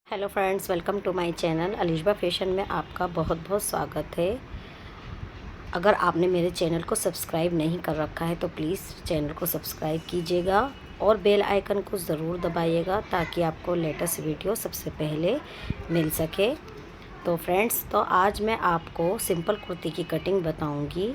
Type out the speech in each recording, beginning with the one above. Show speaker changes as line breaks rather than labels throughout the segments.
Hello friends, welcome to my channel Alishba fashion में आपका बहुत बहुत स्वागत है। अगर आपने मेरे चैनल को सब्सक्राइब नहीं कर रखा है तो प्लीज़ चैनल को सब्सक्राइब कीजिएगा और बेल आइकन को ज़रूर दबाइएगा ताकि आपको लेटेस्ट वीडियो सबसे पहले मिल सके। तो फ्रेंड्स, तो आज मैं आपको सिंपल कुर्ती की कटिंग बताऊंगी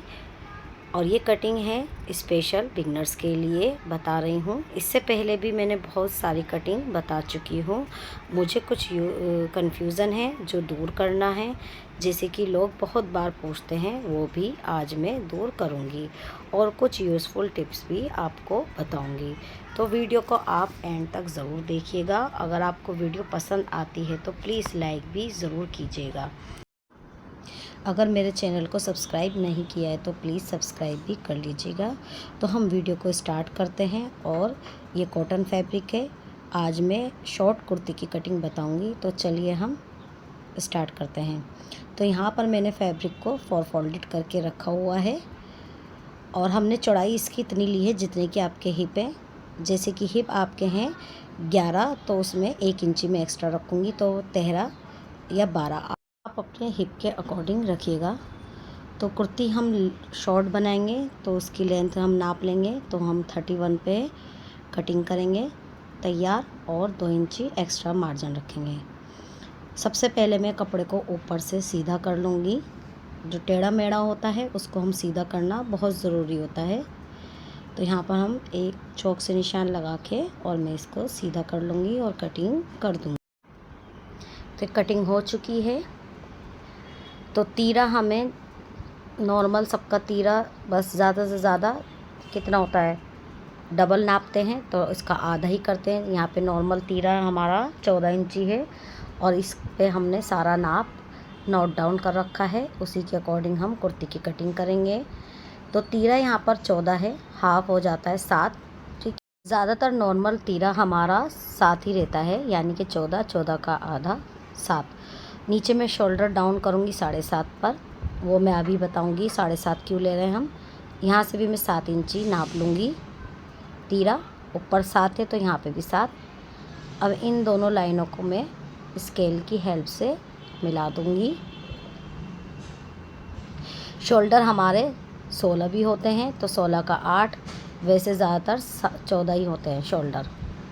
और ये कटिंग है स्पेशल बिगनर्स के लिए बता रही हूँ। इससे पहले भी मैंने बहुत सारी कटिंग बता चुकी हूँ। मुझे कुछ कन्फ्यूज़न है जो दूर करना है, जैसे कि लोग बहुत बार पूछते हैं, वो भी आज मैं दूर करूँगी और कुछ यूज़फुल टिप्स भी आपको बताऊँगी। तो वीडियो को आप एंड तक ज़रूर देखिएगा। अगर आपको वीडियो पसंद आती है तो प्लीज़ लाइक भी ज़रूर कीजिएगा। अगर मेरे चैनल को सब्सक्राइब नहीं किया है तो प्लीज़ सब्सक्राइब भी कर लीजिएगा। तो हम वीडियो को स्टार्ट करते हैं। और ये कॉटन फैब्रिक है। आज मैं शॉर्ट कुर्ती की कटिंग बताऊंगी, तो चलिए हम स्टार्ट करते हैं। तो यहाँ पर मैंने फैब्रिक को 4 फोल्डेड करके रखा हुआ है और हमने चौड़ाई इसकी इतनी ली है जितने की आपके हिप है। जैसे कि हिप आपके हैं 11, तो उसमें 1 इंची में एक्स्ट्रा रखूँगी, तो 13 या 12 आप अपने हिप के अकॉर्डिंग रखिएगा। तो कुर्ती हम शॉर्ट बनाएंगे तो उसकी लेंथ हम नाप लेंगे, तो हम 31 पे कटिंग करेंगे तैयार और 2 इंची एक्स्ट्रा मार्जिन रखेंगे। सबसे पहले मैं कपड़े को ऊपर से सीधा कर लूँगी। जो टेढ़ा मेढ़ा होता है उसको हम सीधा करना बहुत ज़रूरी होता है। तो यहाँ पर हम एक चौक से निशान लगा के और मैं इसको सीधा कर लूँगी और कटिंग कर दूँगी। तो कटिंग हो चुकी है। तो तीरा हमें नॉर्मल सबका तीरा बस ज़्यादा से ज़्यादा कितना होता है, डबल नापते हैं तो इसका आधा ही करते हैं। यहाँ पे नॉर्मल तीरा हमारा 14 इंची है और इस पे हमने सारा नाप नोट डाउन कर रखा है। उसी के अकॉर्डिंग हम कुर्ती की कटिंग करेंगे। तो तीरा यहाँ पर 14 है, हाफ हो जाता है 7। ठीक है, ज़्यादातर नॉर्मल तीरा हमारा 7 ही रहता है, यानी कि 14, 14 का आधा 7। नीचे मैं शोल्डर डाउन करूँगी 7.5 पर, वो मैं अभी बताऊँगी 7.5 क्यों ले रहे हैं हम। यहाँ से भी मैं 7 इंची नाप लूँगी। तीरा ऊपर 7 है तो यहाँ पे भी 7। अब इन दोनों लाइनों को मैं स्केल की हेल्प से मिला दूँगी। शोल्डर हमारे 16 भी होते हैं, तो 16 का 8, वैसे ज़्यादातर 14 ही होते हैं शोल्डर,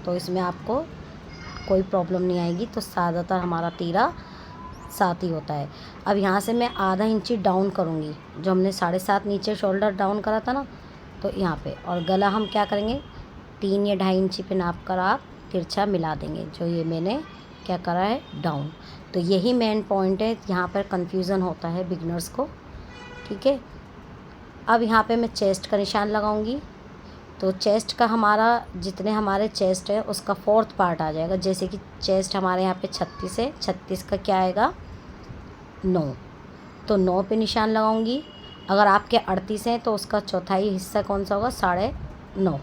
तो इसमें आपको कोई प्रॉब्लम नहीं आएगी। तो ज़्यादातर हमारा तीरा 7 ही होता है। अब यहाँ से मैं आधा इंची डाउन करूँगी, जो हमने 7.5 नीचे शोल्डर डाउन करा था ना, तो यहाँ पे। और गला हम क्या करेंगे, 3 या 2.5 इंची पे नाप कर आप तिरछा मिला देंगे, जो ये मैंने क्या करा है डाउन। तो यही मेन पॉइंट है, यहाँ पर कन्फ्यूज़न होता है बिगनर्स को। ठीक है, अब यहाँ पे मैं चेस्ट का निशान लगाऊंगी। तो चेस्ट का हमारा जितने हमारे चेस्ट है उसका 4th पार्ट आ जाएगा। जैसे कि चेस्ट हमारे यहाँ पे 36 है, 36 का क्या आएगा 9, तो 9 पे निशान लगाऊंगी। अगर आपके 38 हैं तो उसका चौथाई हिस्सा कौन सा होगा, 9.5।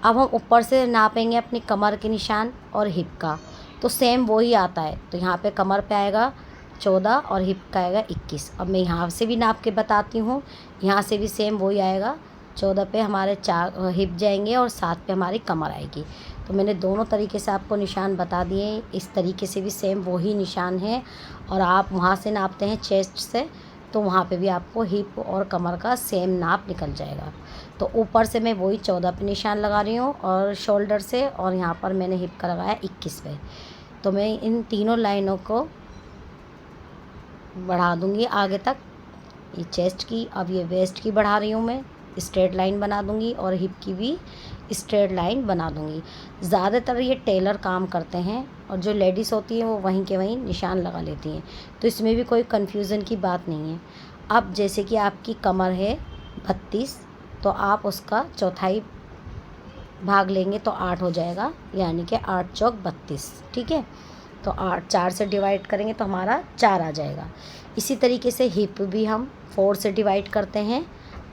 अब हम ऊपर से नापेंगे अपनी कमर के निशान और हिप का, तो सेम वही आता है। तो यहाँ पे कमर पे आएगा 14 और हिप का आएगा 21। अब मैं यहाँ से भी नाप के बताती हूँ, यहाँ से भी सेम वही आएगा। 14 पे हमारे 4 हिप जाएंगे और 7 पे हमारी कमर आएगी। तो मैंने दोनों तरीके से आपको निशान बता दिए। इस तरीके से भी सेम वही निशान है और आप वहाँ से नापते हैं चेस्ट से, तो वहाँ पे भी आपको हिप और कमर का सेम नाप निकल जाएगा। तो ऊपर से मैं वही 14 पे निशान लगा रही हूँ और शोल्डर से, और यहाँ पर मैंने हिप का लगाया 21 पे। तो मैं इन तीनों लाइनों को बढ़ा दूँगी आगे तक, ये चेस्ट की। अब ये वेस्ट की बढ़ा रही हूँ मैं, स्ट्रेट लाइन बना दूँगी और हिप की भी स्ट्रेट लाइन बना दूँगी। ज़्यादातर ये टेलर काम करते हैं और जो लेडीज़ होती हैं वो वहीं के वहीं निशान लगा लेती हैं, तो इसमें भी कोई कन्फ्यूज़न की बात नहीं है। अब जैसे कि आपकी कमर है 32, तो आप उसका चौथाई भाग लेंगे तो 8 हो जाएगा, यानी कि 8 चौक 32। ठीक है, तो 8 4 से डिवाइड करेंगे तो हमारा 4 आ जाएगा। इसी तरीके से हिप भी हम 4 से डिवाइड करते हैं,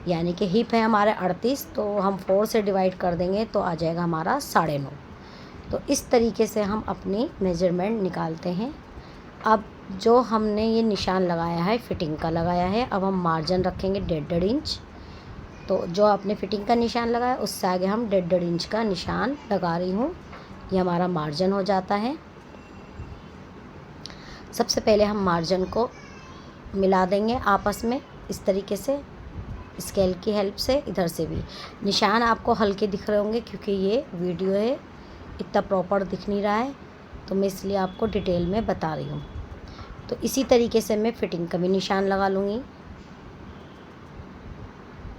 यानी कि हिप है हमारे 38, तो हम 4 से डिवाइड कर देंगे तो आ जाएगा हमारा 9.5। तो इस तरीके से हम अपनी मेजरमेंट निकालते हैं। अब जो हमने ये निशान लगाया है फिटिंग का लगाया है, अब हम मार्जिन रखेंगे 1.5 इंच। तो जो आपने फिटिंग का निशान लगाया उससे आगे हम 1.5 इंच का निशान लगा रही हूँ, ये हमारा मार्जिन हो जाता है। सबसे पहले हम मार्जिन को मिला देंगे आपस में इस तरीके से, स्केल की हेल्प से। इधर से भी निशान आपको हल्के दिख रहे होंगे क्योंकि ये वीडियो है, इतना प्रॉपर दिख नहीं रहा है, तो मैं इसलिए आपको डिटेल में बता रही हूँ। तो इसी तरीके से मैं फिटिंग का भी निशान लगा लूँगी।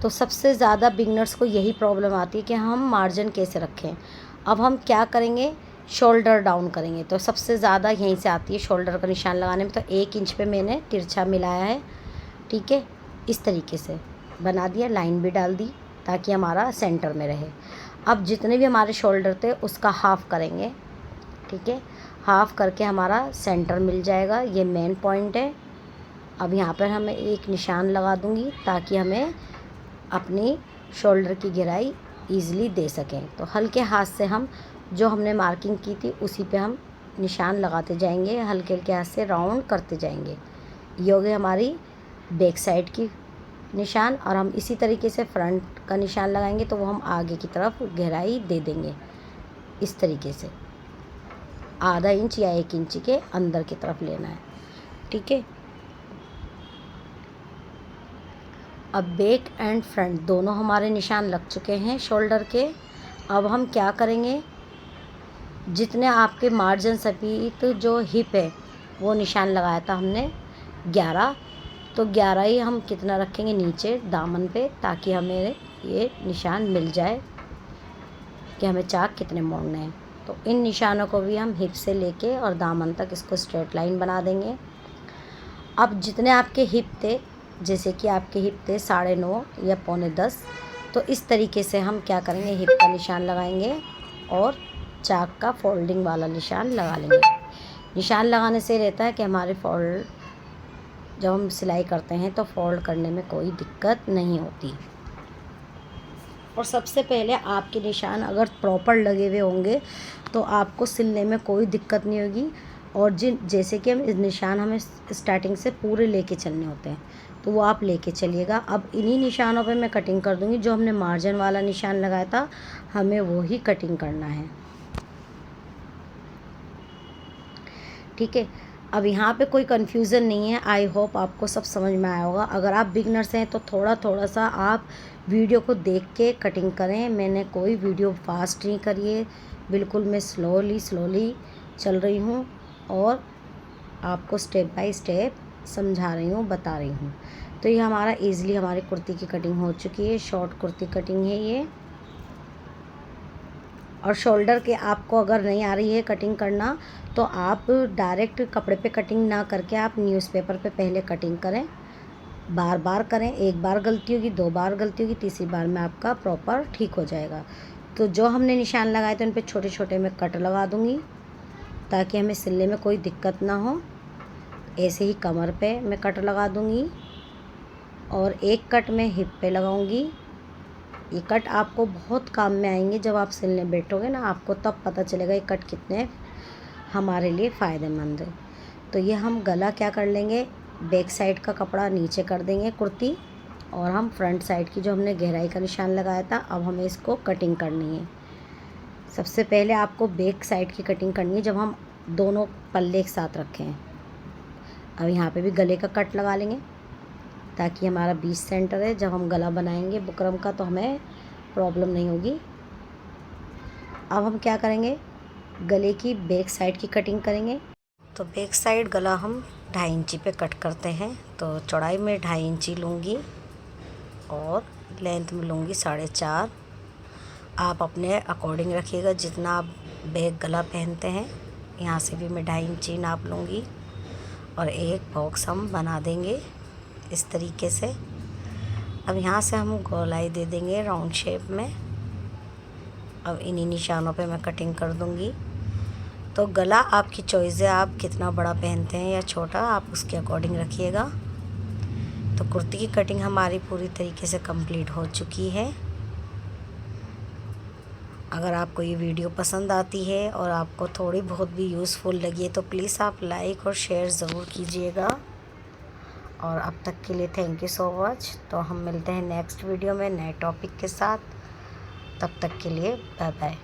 तो सबसे ज़्यादा बिगनर्स को यही प्रॉब्लम आती है कि हम मार्जिन कैसे रखें। अब हम क्या करेंगे, शोल्डर डाउन करेंगे। तो सबसे ज़्यादा यहीं से आती है शोल्डर का निशान लगाने में। तो 1 इंच पे मैंने तिरछा मिलाया है, ठीक है, इस तरीके से बना दिया, लाइन भी डाल दी ताकि हमारा सेंटर में रहे। अब जितने भी हमारे शोल्डर थे उसका हाफ़ करेंगे, ठीक है, हाफ़ करके हमारा सेंटर मिल जाएगा। ये मेन पॉइंट है। अब यहाँ पर हमें एक निशान लगा दूँगी ताकि हमें अपनी शोल्डर की गहराई ईज़िली दे सकें। तो हल्के हाथ से हम जो हमने मार्किंग की थी उसी पे हम निशान लगाते जाएंगे, हल्के हल्के हाथ से राउंड करते जाएंगे। ये हो गई हमारी बैक साइड की निशान। और हम इसी तरीके से फ्रंट का निशान लगाएंगे तो वो हम आगे की तरफ गहराई दे देंगे इस तरीके से, आधा इंच या 1 इंच के अंदर की तरफ लेना है, ठीक है। अब बैक एंड फ्रंट दोनों हमारे निशान लग चुके हैं शोल्डर के। अब हम क्या करेंगे, जितने आपके मार्जिन समेत जो हिप है वो निशान लगाया था हमने 11, तो 11 ही हम कितना रखेंगे नीचे दामन पे, ताकि हमें ये निशान मिल जाए कि हमें चाक कितने मोड़ने हैं। तो इन निशानों को भी हम हिप से लेके और दामन तक इसको स्ट्रेट लाइन बना देंगे। अब जितने आपके हिप थे, जैसे कि आपके हिप थे 9.5 या 9.25, तो इस तरीके से हम क्या करेंगे, हिप का निशान लगाएंगे और चाक का फोल्डिंग वाला निशान लगा लेंगे। निशान लगाने से रहता है कि हमारे फोल्ड जब हम सिलाई करते हैं तो फोल्ड करने में कोई दिक्कत नहीं होती। और सबसे पहले आपके निशान अगर प्रॉपर लगे हुए होंगे तो आपको सिलने में कोई दिक्कत नहीं होगी। और जैसे कि हम इस निशान हमें स्टार्टिंग से पूरे लेके चलने होते हैं तो वो आप लेके चलिएगा। अब इन्हीं निशानों पे मैं कटिंग कर दूंगी। जो हमने मार्जिन वाला निशान लगाया था हमें वो ही कटिंग करना है, ठीक है। अब यहाँ पे कोई कन्फ्यूज़न नहीं है। आई होप आपको सब समझ में आया होगा। अगर आप बिगनर्स हैं तो थोड़ा सा आप वीडियो को देख के कटिंग करें। मैंने कोई वीडियो फास्ट नहीं करी है, बिल्कुल मैं स्लोली चल रही हूँ और आपको स्टेप बाय स्टेप समझा रही हूँ, बता रही हूँ। तो ये हमारा ईज़िली हमारी कुर्ती की कटिंग हो चुकी है। शॉर्ट कुर्ती कटिंग है ये। और शोल्डर के आपको अगर नहीं आ रही है कटिंग करना तो आप डायरेक्ट कपड़े पे कटिंग ना करके आप न्यूज़पेपर पे पहले कटिंग करें, बार बार करें। 1 बार गलती होगी, 2 बार गलती होगी, तीसरी बार में आपका प्रॉपर ठीक हो जाएगा। तो जो हमने निशान लगाए थे उन पे छोटे छोटे मैं कट लगा दूँगी ताकि हमें सिलने में कोई दिक्कत ना हो। ऐसे ही कमर पे मैं कट लगा दूँगी और एक कट मैं हिप पे लगाऊँगी। ये कट आपको बहुत काम में आएंगे जब आप सिलने बैठोगे ना, आपको तब पता चलेगा ये कट कितने हमारे लिए फ़ायदेमंद है। तो ये हम गला क्या कर लेंगे, बैक साइड का कपड़ा नीचे कर देंगे कुर्ती, और हम फ्रंट साइड की जो हमने गहराई का निशान लगाया था अब हमें इसको कटिंग करनी है। सबसे पहले आपको बैक साइड की कटिंग करनी है जब हम दोनों पल्ले एक साथ रखें हैं। अब यहाँ पे भी गले का कट लगा लेंगे ताकि हमारा 20 सेंटर है। जब हम गला बनाएंगे बुकरम का तो हमें प्रॉब्लम नहीं होगी। अब हम क्या करेंगे, गले की बैक साइड की कटिंग करेंगे। तो बैक साइड गला हम 2.5 इंची पे कट करते हैं। तो चौड़ाई में 2.5 इंची लूँगी और लेंथ में लूँगी 4.5। आप अपने अकॉर्डिंग रखिएगा जितना आप बैक गला पहनते हैं। यहाँ से भी मैं 2.5 इंची नाप लूँगी और एक बॉक्स हम बना देंगे इस तरीके से। अब यहाँ से हम गोलाई दे देंगे राउंड शेप में। अब इन्हीं निशानों पे मैं कटिंग कर दूँगी। तो गला आपकी चॉइस है, आप कितना बड़ा पहनते हैं या छोटा, आप उसके अकॉर्डिंग रखिएगा। तो कुर्ती की कटिंग हमारी पूरी तरीके से कंप्लीट हो चुकी है। अगर आपको ये वीडियो पसंद आती है और आपको थोड़ी बहुत भी यूज़फुल लगी है तो प्लीज़ आप लाइक और शेयर ज़रूर कीजिएगा। और अब तक के लिए थैंक यू सो मच। तो हम मिलते हैं नेक्स्ट वीडियो में नए टॉपिक के साथ। तब तक के लिए बाय बाय।